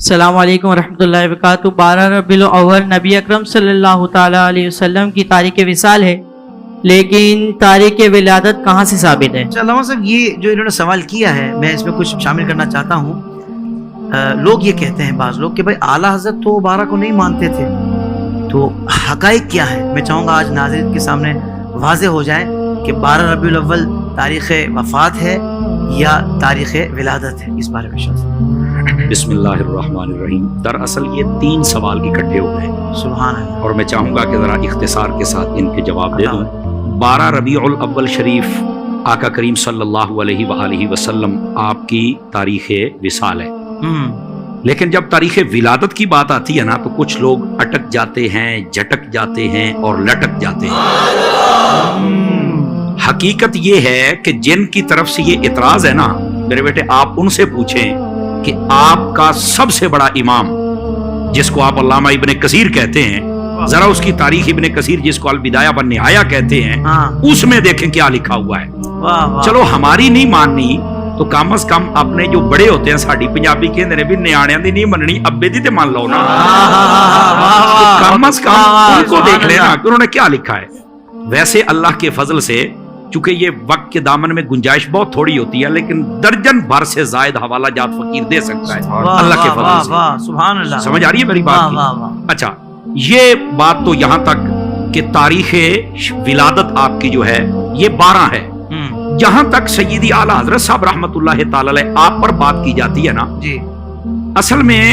السلام علیکم ورحمۃ اللہ وبرکاتہ۔ 12 ربیع الاول نبی اکرم صلی اللہ تعالیٰ علیہ وسلم کی تاریخ وصال ہے، لیکن تاریخ ولادت کہاں سے ثابت ہے؟ علامہ صاحب یہ جو انہوں نے سوال کیا ہے میں اس میں کچھ شامل کرنا چاہتا ہوں۔ لوگ یہ کہتے ہیں بعض لوگ کہ بھائی اعلیٰ حضرت تو 12 کو نہیں مانتے تھے، تو حقائق کیا ہے؟ میں چاہوں گا آج ناظرین کے سامنے واضح ہو جائے کہ 12 ربیع الاول تاریخ وفات ہے یا تاریخ ولادت ہے، اس بارے میں شخص۔ بسم اللہ الرحمن الرحیم۔ دراصل یہ 3 سوال اکٹھے ہو گئے، سبحان اللہ، اور میں چاہوں گا کہ ذرا اختصار کے ساتھ ان کے جواب دے دوں۔ 12 ربیع الاول شریف آقا کریم صلی اللہ علیہ وآلہ وسلم آپ کی تاریخ وصال ہے، لیکن جب تاریخ ولادت کی بات آتی ہے نا تو کچھ لوگ اٹک جاتے ہیں، جھٹک جاتے ہیں اور لٹک جاتے ہیں۔ حقیقت یہ ہے کہ جن کی طرف سے یہ اعتراض ہے نا، میرے بیٹے آپ ان سے پوچھیں کہ آپ کا سب سے بڑا امام جس کو آپ علامہ ابن کثیر کہتے ہیں، ذرا اس کی تاریخ ابن کثیر جس کو البدایہ والنہایہ کہتے ہیں، اس میں دیکھیں کیا لکھا ہوا ہے۔ چلو ہماری نہیں ماننی تو کم از کم اپنے جو بڑے ہوتے ہیں، ساڈی پنجابی کہندے نے بھی نیاڑیاں دی نہیں مننی، ابے دی تے مان لو نا، کم از کم ان کو دیکھ لینا کہ انہوں نے کیا لکھا ہے۔ ویسے اللہ کے فضل سے چونکہ یہ وقت کے دامن میں گنجائش بہت تھوڑی ہوتی ہے، لیکن درجن بھر سے زائد حوالہ جات فقیر دے سکتا ہے اللہ کے فضل سے۔ سبحان اللہ، سمجھ آ رہی ہے میری بات کی؟ اچھا، یہ بات تو یہاں تک کہ تاریخ ولادت آپ کی جو ہے یہ 12 ہے۔ جہاں تک سیدی اعلیٰ حضرت صاحب رحمت اللہ تعالی علیہ آپ پر بات کی جاتی ہے نا، اصل میں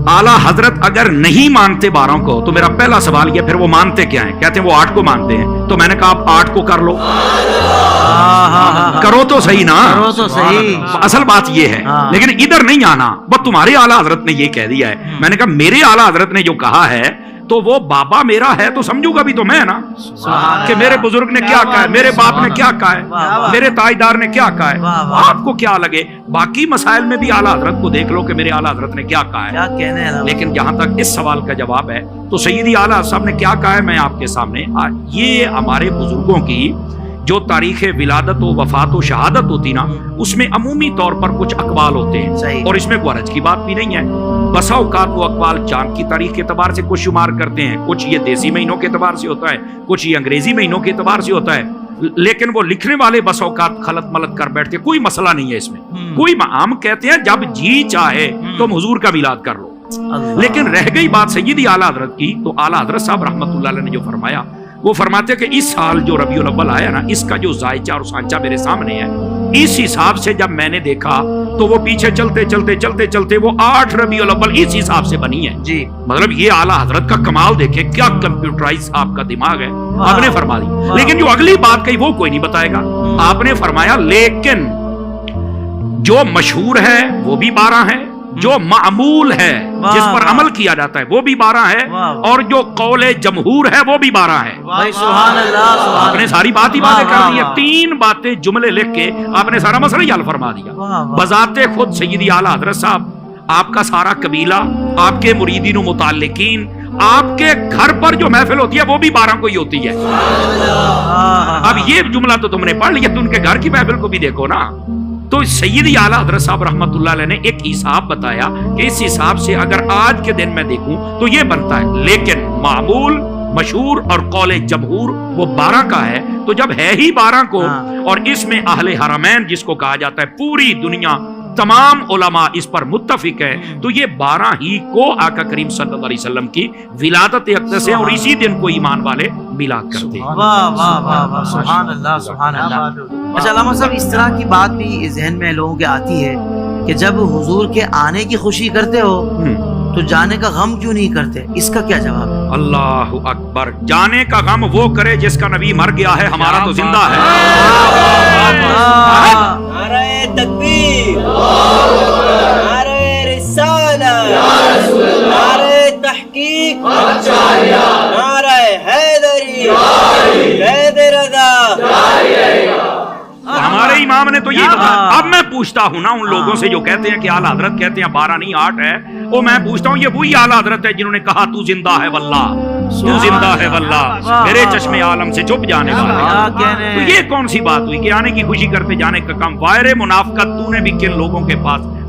اعلیٰ حضرت اگر نہیں مانتے 12 کو تو میرا پہلا سوال یہ، پھر وہ مانتے کیا ہیں؟ کہتے ہیں وہ 8 کو مانتے ہیں، تو میں نے کہا آپ 8 کو کر لو، کرو تو صحیح نا، کرو تو صحیح۔ اصل بات یہ ہے، لیکن ادھر نہیں آنا، بس تمہارے اعلیٰ حضرت نے یہ کہہ دیا ہے۔ میں نے کہا میرے اعلیٰ حضرت نے جو کہا ہے تو وہ بابا میرا ہے تو سمجھوں گا بھی تو میں نا، کہ میرے بزرگ نے کیا کہا ہے، میرے باپ نے کیا کہا ہے، میرے تاجدار نے کیا کہا ہے، آپ کو کیا لگے باقی مسائل میں بھی اعلیٰ حضرت کو دیکھ لو کہ میرے اعلیٰ حضرت نے کیا کہا ہے۔ لیکن جہاں تک اس سوال کا جواب ہے تو سیدی اعلیٰ صاحب نے کیا کہا ہے میں آپ کے سامنے، یہ ہمارے بزرگوں کی جو تاریخ ولادت و وفات و شہادت ہوتی نا، اس میں عمومی طور پر کچھ اقوال ہوتے ہیں، اور اس میں کوئی حرج کی بات بھی نہیں ہے۔ بسا اوقات وہ اقوال چاند کی تاریخ کے اعتبار سے کچھ شمار کرتے ہیں، کچھ یہ دیسی مہینوں کے اعتبار سے ہوتا ہے، کچھ یہ انگریزی مہینوں کے اعتبار سے ہوتا ہے، لیکن وہ لکھنے والے بسا اوقات خلط ملط کر بیٹھتے، کوئی مسئلہ نہیں ہے اس میں، کوئی ہم کہتے ہیں جب جی چاہے تم حضور کا میلاد کر لو۔ لیکن رہ گئی بات سیدی اعلیٰ حضرت کی، تو اعلیٰ حضرت صاحب رحمت اللہ علیہ نے جو فرمایا، وہ فرماتے ہیں کہ اس سال جو ربیع الاول آیا نا، اس کا جو ذائچہ اور سانچہ میرے سامنے ہے، اس حساب سے جب میں نے دیکھا تو وہ پیچھے چلتے چلتے چلتے چلتے وہ 8 ربیع الاول اس حساب سے بنی ہے۔ جی مطلب یہ اعلیٰ حضرت کا کمال دیکھیں، کیا کمپیوٹرائز آپ کا دماغ ہے، آپ نے فرما دی۔ لیکن جو اگلی بات کہی وہ کوئی نہیں بتائے گا، آپ نے فرمایا لیکن جو مشہور ہے وہ بھی 12 ہے، جو معمول ہے جس پر عمل کیا جاتا ہے وہ بھی 12 ہے، اور جو قول جمہور ہے وہ بھی 12 ہے۔ آپ نے ساری بات ہی باتیں کر دی ہے، 3 باتیں جملے لکھ کے آپ نے سارا مسئلہ ہی حل فرما دیا۔ بذات خود سیدی اعلیٰ حضرت صاحب، آپ کا سارا قبیلہ، آپ کے مریدین و متعلقین، آپ کے گھر پر جو محفل ہوتی ہے وہ بھی 12 کو ہی ہوتی ہے۔ اب یہ جملہ تو تم نے پڑھ لیا، تو ان کے گھر کی محفل کو بھی دیکھو نا۔ تو سیدی اعلیٰ حضرت صاحب رحمت اللہ علیہ نے ایک حساب بتایا کہ اس حساب سے اگر آج کے دن میں دیکھوں تو یہ بنتا ہے، لیکن معمول، مشہور اور قول جمہور وہ 12 کا ہے۔ تو جب ہے ہی 12 کو، اور اس میں اہل حرمین جس کو کہا جاتا ہے، پوری دنیا تمام علماء اس پر متفق ہے، تو یہ 12 ہی کو آقا کریم صلی اللہ علیہ وسلم کی ولادت اقدس ہے، اور اسی دن کو ایمان والے میلاد کرتے ہیں۔ واہ واہ واہ واہ، سبحان اللہ سبحان اللہ۔ اچھا علامہ صاحب، اس طرح کی بات بھی ذہن میں لوگوں کے آتی ہے کہ جب حضور کے آنے کی خوشی کرتے ہو تو جانے کا غم کیوں نہیں کرتے، اس کا کیا جواب ہے؟ اللہ اکبر، جانے کا غم وہ کرے جس کا نبی مر گیا ہے، ہمارا تو زندہ ہے۔ نعرہ تکبیر، نعرہ رسالت، نعرہ تحقیق، نعرہ حیدری، قید رضا۔ ہمارے امام نے تو یہی بتایا۔ اب میں پوچھتا ہوں نا ان لوگوں سے جو کہتے ہیں کہ اعلیٰ حضرت کہتے ہیں 12 نہیں 8 ہے، وہ میں پوچھتا ہوں یہ وہی اعلیٰ حضرت ہے جنہوں نے کہا تو زندہ ہے واللہ، تو زندہ ہے واللہ، میرے چشمے عالم سے چھپ جانے والا۔ تو یہ کون سی بات ہوئی کہ آنے کی خوشی کرتے جانے کا کام؟ وائر منافقت تو نے بھی کن لوگوں کے پاس